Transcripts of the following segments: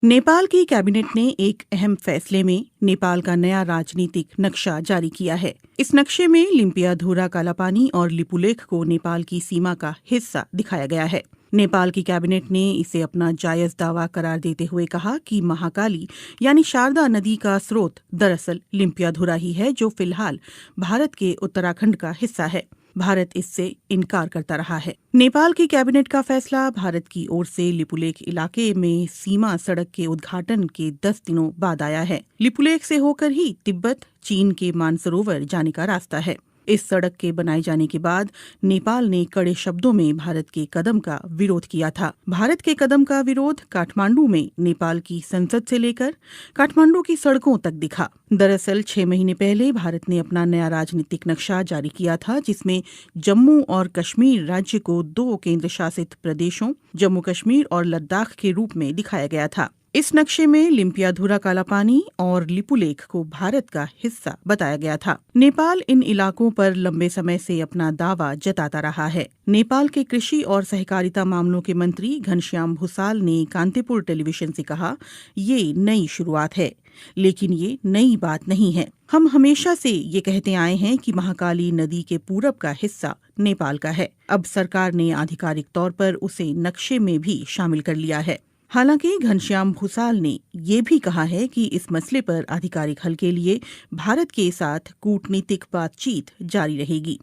नेपाल की कैबिनेट ने एक अहम फैसले में नेपाल का नया राजनीतिक नक्शा जारी किया है। इस नक्शे में लिम्पियाधुरा कालापानी और लिपुलेख को नेपाल की सीमा का हिस्सा दिखाया गया है। नेपाल की कैबिनेट ने इसे अपना जायज दावा करार देते हुए कहा कि महाकाली यानी शारदा नदी का स्रोत दरअसल लिम्पियाधुरा ही है, जो फिलहाल भारत के उत्तराखंड का हिस्सा है। भारत इससे इनकार करता रहा है। नेपाल की कैबिनेट का फैसला भारत की ओर से लिपुलेख इलाके में सीमा सड़क के उद्घाटन के 10 दिनों बाद आया है। लिपुलेख से होकर ही तिब्बत चीन के मानसरोवर जाने का रास्ता है। इस सड़क के बनाए जाने के बाद नेपाल ने कड़े शब्दों में भारत के कदम का विरोध किया था। भारत के कदम का विरोध काठमांडू में नेपाल की संसद से लेकर काठमांडू की सड़कों तक दिखा। दरअसल 6 महीने पहले भारत ने अपना नया राजनीतिक नक्शा जारी किया था, जिसमें जम्मू और कश्मीर राज्य को 2 केंद्र शासित प्रदेशों जम्मू कश्मीर और लद्दाख के रूप में दिखाया गया था। इस नक्शे में लिम्पियाधुरा कालापानी और लिपुलेख को भारत का हिस्सा बताया गया था। नेपाल इन इलाकों पर लंबे समय से अपना दावा जताता रहा है। नेपाल के कृषि और सहकारिता मामलों के मंत्री घनश्याम भूसाल ने कांतिपुर टेलीविजन से कहा, ये नई शुरुआत है, लेकिन ये नई बात नहीं है। हम हमेशा से ये कहते आए हैं कि महाकाली नदी के पूरब का हिस्सा नेपाल का है। अब सरकार ने आधिकारिक तौर पर उसे नक्शे में भी शामिल कर लिया है। हालांकि घनश्याम भूसाल ने ये भी कहा है कि इस मसले पर आधिकारिक हल के लिए भारत के साथ कूटनीतिक बातचीत जारी रहेगी।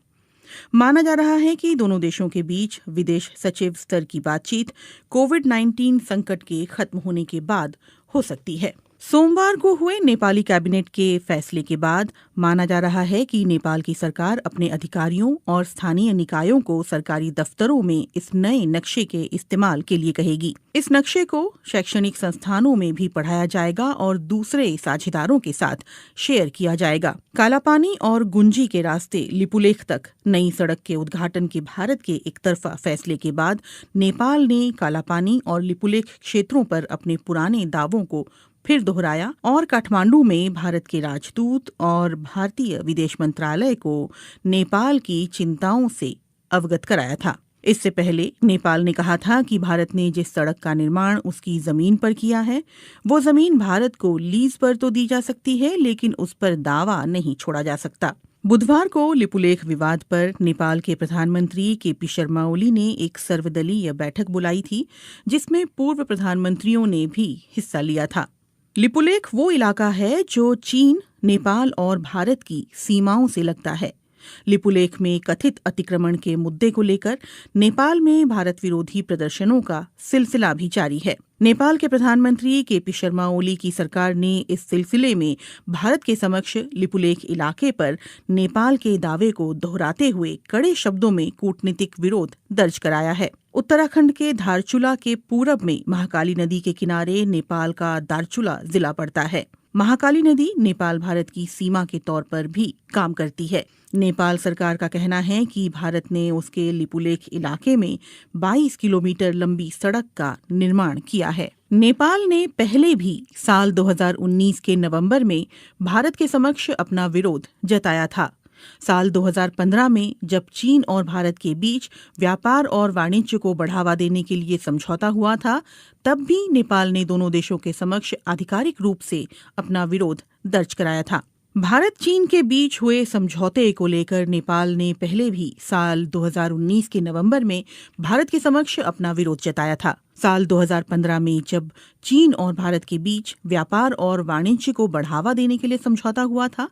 माना जा रहा है कि दोनों देशों के बीच विदेश सचिव स्तर की बातचीत कोविड-19 संकट के खत्म होने के बाद हो सकती है। सोमवार को हुए नेपाली कैबिनेट के फैसले के बाद माना जा रहा है कि नेपाल की सरकार अपने अधिकारियों और स्थानीय निकायों को सरकारी दफ्तरों में इस नए नक्शे के इस्तेमाल के लिए कहेगी। इस नक्शे को शैक्षणिक संस्थानों में भी पढ़ाया जाएगा और दूसरे साझेदारों के साथ शेयर किया जाएगा। कालापानी और गुंजी के रास्ते लिपुलेख तक नई सड़क के उद्घाटन के भारत के एकतरफा फैसले के बाद नेपाल ने कालापानी और लिपुलेख क्षेत्रों पर अपने पुराने दावों को फिर दोहराया और काठमांडू में भारत के राजदूत और भारतीय विदेश मंत्रालय को नेपाल की चिंताओं से अवगत कराया था। इससे पहले नेपाल ने कहा था कि भारत ने जिस सड़क का निर्माण उसकी जमीन पर किया है, वो जमीन भारत को लीज पर तो दी जा सकती है, लेकिन उस पर दावा नहीं छोड़ा जा सकता। बुधवार को लिपुलेख विवाद पर नेपाल के प्रधानमंत्री केपी शर्मा ओली ने एक सर्वदलीय बैठक बुलाई थी, जिसमें पूर्व प्रधानमंत्रियों ने भी हिस्सा लिया था। लिपुलेख वो इलाका है जो चीन, नेपाल और भारत की सीमाओं से लगता है। लिपुलेख में कथित अतिक्रमण के मुद्दे को लेकर नेपाल में भारत विरोधी प्रदर्शनों का सिलसिला भी जारी है। नेपाल के प्रधानमंत्री केपी शर्मा ओली की सरकार ने इस सिलसिले में भारत के समक्ष लिपुलेख इलाके पर नेपाल के दावे को दोहराते हुए कड़े शब्दों में कूटनीतिक विरोध दर्ज कराया है। उत्तराखंड के धारचूला के पूरब में महाकाली नदी के किनारे नेपाल का दारचूला जिला पड़ता है। महाकाली नदी नेपाल भारत की सीमा के तौर पर भी काम करती है। नेपाल सरकार का कहना है कि भारत ने उसके लिपुलेख इलाके में 22 किलोमीटर लंबी सड़क का निर्माण किया है। नेपाल ने पहले भी साल 2019 के नवंबर में भारत के समक्ष अपना विरोध जताया था। साल 2015 में जब चीन और भारत के बीच व्यापार और वाणिज्य को बढ़ावा देने के लिए समझौता हुआ था, तब भी नेपाल ने दोनों देशों के समक्ष आधिकारिक रूप से अपना विरोध दर्ज कराया था। भारत चीन के बीच हुए समझौते को लेकर नेपाल ने पहले भी साल 2019 के नवंबर में भारत के समक्ष अपना विरोध जताया था। साल 2015 में जब चीन और भारत के बीच व्यापार और वाणिज्य को बढ़ावा देने के लिए समझौता हुआ था,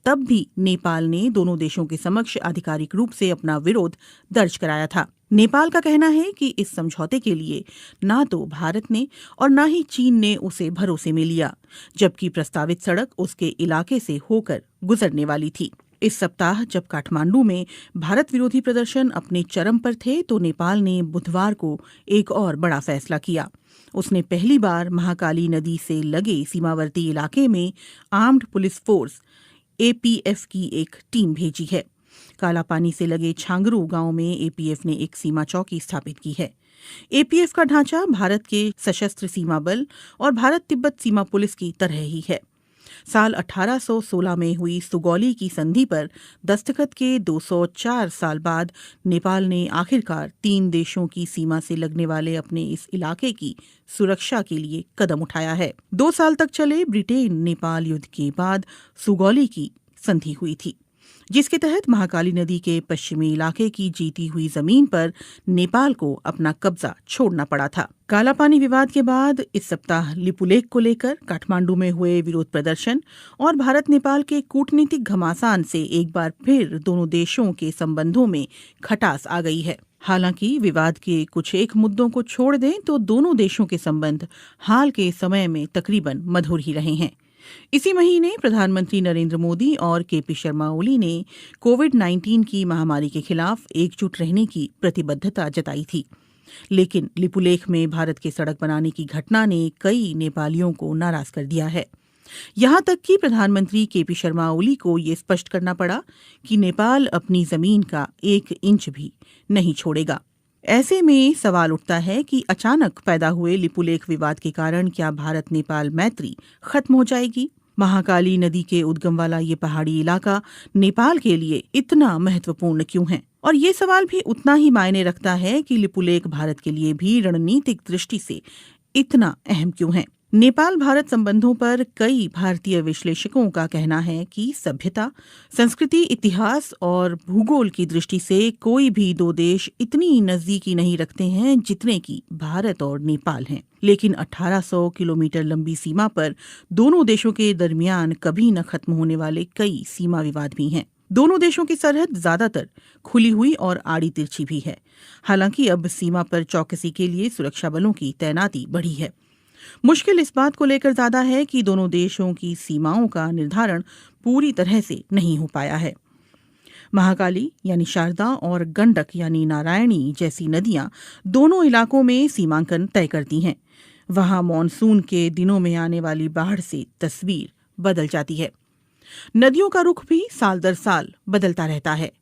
तब भी नेपाल ने दोनों देशों के समक्ष आधिकारिक रूप से अपना विरोध दर्ज कराया था। नेपाल का कहना है कि इस समझौते के लिए ना तो भारत ने और ना ही चीन ने उसे भरोसे में लिया, जबकि प्रस्तावित सड़क उसके इलाके से होकर गुजरने वाली थी। इस सप्ताह जब काठमांडू में भारत विरोधी प्रदर्शन अपने चरम पर थे, तो नेपाल ने बुधवार को एक और बड़ा फैसला किया। उसने पहली बार महाकाली नदी से लगे सीमावर्ती इलाके में आर्म्ड पुलिस फोर्स एपीएफ की एक टीम भेजी है। कालापानी से लगे छांगरू गांव में एपीएफ ने एक सीमा चौकी स्थापित की है। एपीएफ का ढांचा भारत के सशस्त्र सीमा बल और भारत तिब्बत सीमा पुलिस की तरह ही है। साल 1816 में हुई सुगौली की संधि पर दस्तखत के 204 साल बाद नेपाल ने आखिरकार 3 देशों की सीमा से लगने वाले अपने इस इलाके की सुरक्षा के लिए कदम उठाया है। 2 साल तक चले ब्रिटेन नेपाल युद्ध के बाद सुगौली की संधि हुई थी, जिसके तहत महाकाली नदी के पश्चिमी इलाके की जीती हुई जमीन पर नेपाल को अपना कब्जा छोड़ना पड़ा था। कालापानी विवाद के बाद इस सप्ताह लिपुलेख को लेकर काठमांडू में हुए विरोध प्रदर्शन और भारत नेपाल के कूटनीतिक घमासान से एक बार फिर दोनों देशों के संबंधों में खटास आ गई है। हालांकि विवाद के कुछ एक मुद्दों को छोड़ दें तो दोनों देशों के संबंध हाल के समय में तकरीबन मधुर ही रहे हैं। इसी महीने प्रधानमंत्री नरेंद्र मोदी और केपी शर्मा ओली ने कोविड-19 की महामारी के खिलाफ एकजुट रहने की प्रतिबद्धता जताई थी, लेकिन लिपुलेख में भारत के सड़क बनाने की घटना ने कई नेपालियों को नाराज कर दिया है। यहां तक कि प्रधानमंत्री केपी शर्मा ओली को ये स्पष्ट करना पड़ा कि नेपाल अपनी जमीन का 1 इंच भी नहीं छोड़ेगा। ऐसे में सवाल उठता है कि अचानक पैदा हुए लिपुलेख विवाद के कारण क्या भारत नेपाल मैत्री खत्म हो जाएगी? महाकाली नदी के उद्गम वाला ये पहाड़ी इलाका नेपाल के लिए इतना महत्वपूर्ण क्यों है? और ये सवाल भी उतना ही मायने रखता है कि लिपुलेख भारत के लिए भी रणनीतिक दृष्टि से इतना अहम क्यों है? नेपाल भारत संबंधों पर कई भारतीय विश्लेषकों का कहना है कि सभ्यता, संस्कृति, इतिहास और भूगोल की दृष्टि से कोई भी 2 देश इतनी नजदीकी नहीं रखते हैं जितने कि भारत और नेपाल हैं। लेकिन 1800 किलोमीटर लंबी सीमा पर दोनों देशों के दरमियान कभी न खत्म होने वाले कई सीमा विवाद भी हैं। दोनों देशों की सरहद ज्यादातर खुली हुई और आड़ी तिरछी भी है। हालांकि अब सीमा पर चौकसी के लिए सुरक्षा बलों की तैनाती बढ़ी है। मुश्किल इस बात को लेकर ज्यादा है कि दोनों देशों की सीमाओं का निर्धारण पूरी तरह से नहीं हो पाया है। महाकाली यानी शारदा और गंडक यानी नारायणी जैसी नदियां दोनों इलाकों में सीमांकन तय करती हैं। वहां मॉनसून के दिनों में आने वाली बाढ़ से तस्वीर बदल जाती है। नदियों का रुख भी साल दर साल बदलता रहता है।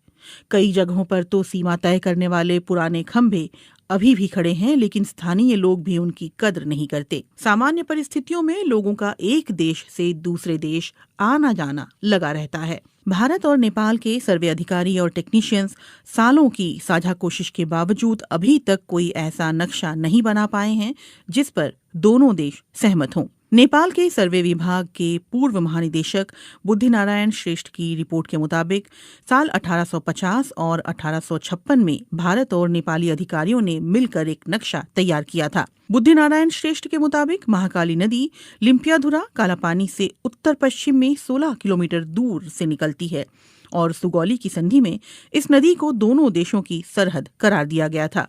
कई जगहों पर तो सीमा तय करने वाले पुराने खंभे अभी भी खड़े हैं, लेकिन स्थानीय लोग भी उनकी कद्र नहीं करते। सामान्य परिस्थितियों में लोगों का एक देश से दूसरे देश आना जाना लगा रहता है। भारत और नेपाल के सर्वे अधिकारी और टेक्नीशियंस सालों की साझा कोशिश के बावजूद अभी तक कोई ऐसा नक्शा नहीं बना पाए हैं जिस पर दोनों देश सहमत हों। नेपाल के सर्वे विभाग के पूर्व महानिदेशक बुद्धिनारायण श्रेष्ठ की रिपोर्ट के मुताबिक साल 1850 और 1856 में भारत और नेपाली अधिकारियों ने मिलकर एक नक्शा तैयार किया था। बुद्धिनारायण श्रेष्ठ के मुताबिक महाकाली नदी लिम्पियाधुरा कालापानी से उत्तर पश्चिम में 16 किलोमीटर दूर से निकलती है और सुगौली की संधि में इस नदी को दोनों देशों की सरहद करार दिया गया था।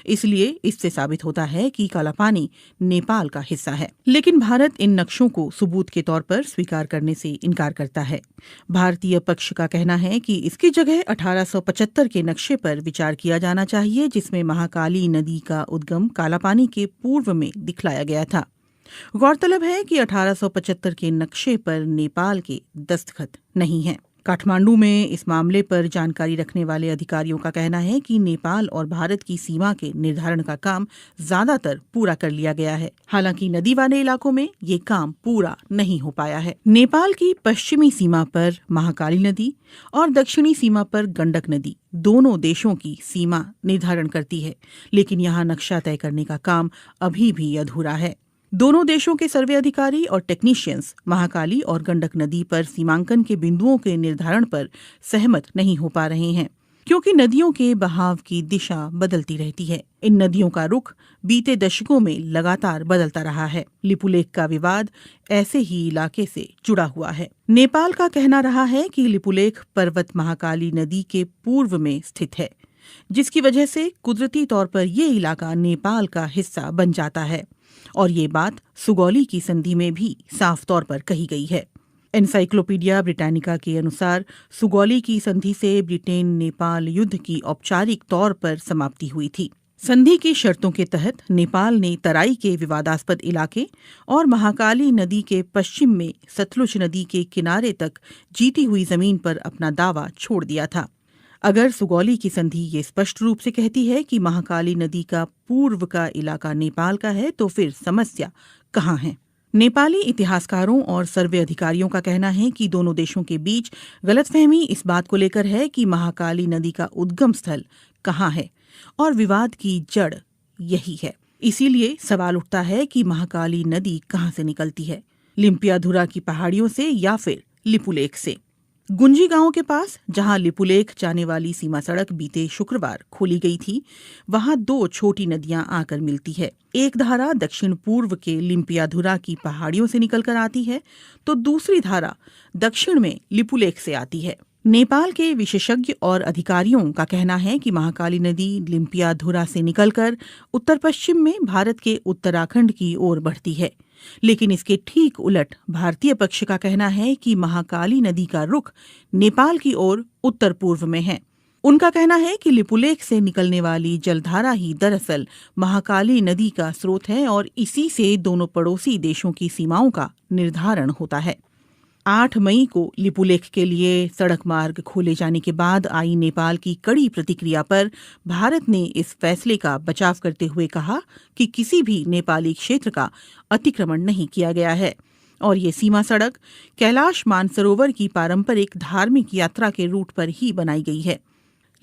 इसलिए इससे साबित होता है कि कालापानी नेपाल का हिस्सा है। लेकिन भारत इन नक्शों को सबूत के तौर पर स्वीकार करने से इनकार करता है। भारतीय पक्ष का कहना है कि इसकी जगह 1875 के नक्शे पर विचार किया जाना चाहिए, जिसमें महाकाली नदी का उद्गम कालापानी के पूर्व में दिखलाया गया था। गौरतलब है कि 1875 के नक्शे पर नेपाल के दस्तखत नहीं हैं। काठमांडू में इस मामले पर जानकारी रखने वाले अधिकारियों का कहना है कि नेपाल और भारत की सीमा के निर्धारण का काम ज्यादातर पूरा कर लिया गया है। हालांकि नदी वाले इलाकों में ये काम पूरा नहीं हो पाया है। नेपाल की पश्चिमी सीमा पर महाकाली नदी और दक्षिणी सीमा पर गंडक नदी दोनों देशों की सीमा निर्धारण करती है, लेकिन यहाँ नक्शा तय करने का काम अभी भी अधूरा है। दोनों देशों के सर्वे अधिकारी और टेक्नीशियंस महाकाली और गंडक नदी पर सीमांकन के बिंदुओं के निर्धारण पर सहमत नहीं हो पा रहे हैं, क्योंकि नदियों के बहाव की दिशा बदलती रहती है। इन नदियों का रुख बीते दशकों में लगातार बदलता रहा है। लिपुलेख का विवाद ऐसे ही इलाके से जुड़ा हुआ है। नेपाल का कहना रहा है कि लिपुलेख पर्वत महाकाली नदी के पूर्व में स्थित है, जिसकी वजह से कुदरती तौर पर ये इलाका नेपाल का हिस्सा बन जाता है, और ये बात सुगौली की संधि में भी साफ तौर पर कही गई है। एनसाइक्लोपीडिया ब्रिटानिका के अनुसार सुगौली की संधि से ब्रिटेन नेपाल युद्ध की औपचारिक तौर पर समाप्ति हुई थी। संधि की शर्तों के तहत नेपाल ने तराई के विवादास्पद इलाके और महाकाली नदी के पश्चिम में सतलुज नदी के किनारे तक जीती हुई जमीन पर अपना दावा छोड़ दिया था। अगर सुगौली की संधि ये स्पष्ट रूप से कहती है कि महाकाली नदी का पूर्व का इलाका नेपाल का है, तो फिर समस्या कहाँ है? नेपाली इतिहासकारों और सर्वे अधिकारियों का कहना है कि दोनों देशों के बीच गलतफहमी इस बात को लेकर है कि महाकाली नदी का उद्गम स्थल कहाँ है और विवाद की जड़ यही है। इसीलिए सवाल उठता है कि महाकाली नदी कहाँ से निकलती है, लिम्पियाधुरा की पहाड़ियों से या फिर लिपुलेख से। गुंजी गांव के पास जहां लिपुलेख जाने वाली सीमा सड़क बीते शुक्रवार खोली गई थी, वहां दो छोटी नदियां आकर मिलती है। एक धारा दक्षिण पूर्व के लिम्पियाधुरा की पहाड़ियों से निकलकर आती है, तो दूसरी धारा दक्षिण में लिपुलेख से आती है। नेपाल के विशेषज्ञ और अधिकारियों का कहना है कि महाकाली नदी लिम्पियाधुरा से निकलकर उत्तर पश्चिम में भारत के उत्तराखंड की ओर बढ़ती है, लेकिन इसके ठीक उलट भारतीय पक्ष का कहना है कि महाकाली नदी का रुख नेपाल की ओर उत्तर पूर्व में है। उनका कहना है कि लिपुलेख से निकलने वाली जलधारा ही दरअसल महाकाली नदी का स्रोत है और इसी से दोनों पड़ोसी देशों की सीमाओं का निर्धारण होता है। 8 मई को लिपुलेख के लिए सड़क मार्ग खोले जाने के बाद आई नेपाल की कड़ी प्रतिक्रिया पर भारत ने इस फैसले का बचाव करते हुए कहा कि किसी भी नेपाली क्षेत्र का अतिक्रमण नहीं किया गया है और ये सीमा सड़क कैलाश मानसरोवर की पारंपरिक धार्मिक यात्रा के रूट पर ही बनाई गई है।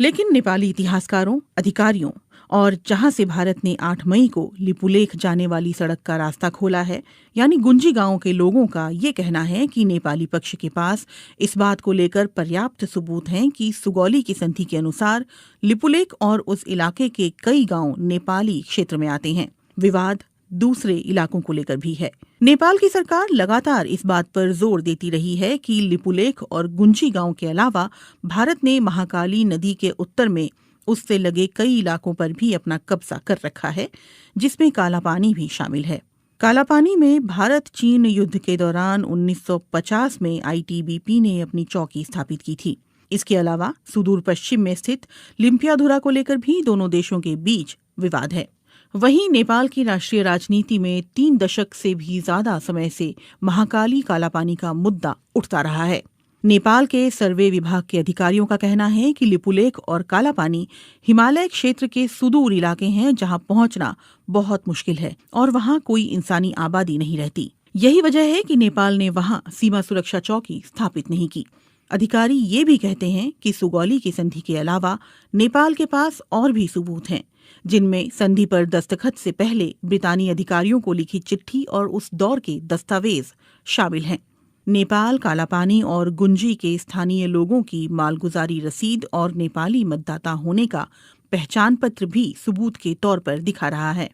लेकिन नेपाली इतिहासकारों, अधिकारियों और जहां से भारत ने 8 मई को लिपुलेख जाने वाली सड़क का रास्ता खोला है, यानी गुंजी गांव के लोगों का ये कहना है कि नेपाली पक्ष के पास इस बात को लेकर पर्याप्त सबूत हैं कि सुगौली की संधि के अनुसार लिपुलेख और उस इलाके के कई गांव नेपाली क्षेत्र में आते हैं। विवाद दूसरे इलाकों को लेकर भी है। नेपाल की सरकार लगातार इस बात पर जोर देती रही है कि लिपुलेख और गुंजी गांव के अलावा भारत ने महाकाली नदी के उत्तर में उससे लगे कई इलाकों पर भी अपना कब्जा कर रखा है, जिसमें कालापानी भी शामिल है। कालापानी में भारत चीन युद्ध के दौरान 1950 में आईटीबीपी ने अपनी चौकी स्थापित की थी। इसके अलावा सुदूर पश्चिम में स्थित लिम्पियाधुरा को लेकर भी दोनों देशों के बीच विवाद है। वहीं नेपाल की राष्ट्रीय राजनीति में 3 दशक से भी ज्यादा समय से महाकाली कालापानी का मुद्दा उठता रहा है। नेपाल के सर्वे विभाग के अधिकारियों का कहना है कि लिपुलेख और कालापानी हिमालय क्षेत्र के सुदूर इलाके हैं जहां पहुंचना बहुत मुश्किल है और वहां कोई इंसानी आबादी नहीं रहती। यही वजह है कि नेपाल ने वहां सीमा सुरक्षा चौकी स्थापित नहीं की। अधिकारी ये भी कहते हैं कि सुगौली की संधि के अलावा नेपाल के पास और भी सबूत हैं, जिनमें संधि पर दस्तखत से पहले ब्रितानी अधिकारियों को लिखी चिट्ठी और उस दौर के दस्तावेज शामिल हैं। नेपाल कालापानी और गुंजी के स्थानीय लोगों की मालगुजारी रसीद और नेपाली मतदाता होने का पहचान पत्र भी सबूत के तौर पर दिखा रहा है।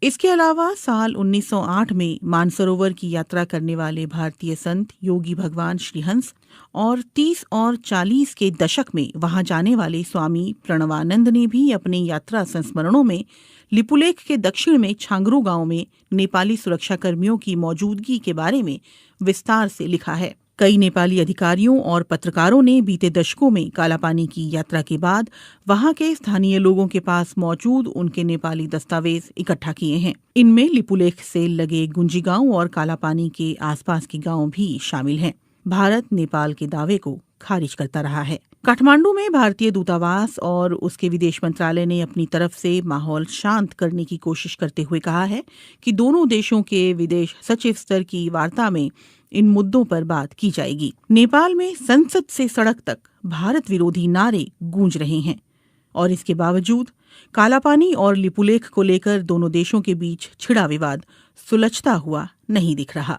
इसके अलावा साल 1908 में मानसरोवर की यात्रा करने वाले भारतीय संत योगी भगवान श्रीहंस और 30 और 40 के दशक में वहां जाने वाले स्वामी प्रणवानंद ने भी अपने यात्रा संस्मरणों में लिपुलेख के दक्षिण में छांगरू गांव में नेपाली सुरक्षाकर्मियों की मौजूदगी के बारे में विस्तार से लिखा है। कई नेपाली अधिकारियों और पत्रकारों ने बीते दशकों में कालापानी की यात्रा के बाद वहां के स्थानीय लोगों के पास मौजूद उनके नेपाली दस्तावेज इकट्ठा किए हैं। इनमें लिपुलेख से लगे गुंजी गांव और कालापानी के आसपास के गांव भी शामिल हैं। भारत नेपाल के दावे को खारिज करता रहा है। काठमांडू में भारतीय दूतावास और उसके विदेश मंत्रालय ने अपनी तरफ से माहौल शांत करने की कोशिश करते हुए कहा है कि दोनों देशों के विदेश सचिव स्तर की वार्ता में इन मुद्दों पर बात की जाएगी। नेपाल में संसद से सड़क तक भारत विरोधी नारे गूंज रहे हैं और इसके बावजूद कालापानी और लिपुलेख को लेकर दोनों देशों के बीच छिड़ा विवाद सुलझता हुआ नहीं दिख रहा।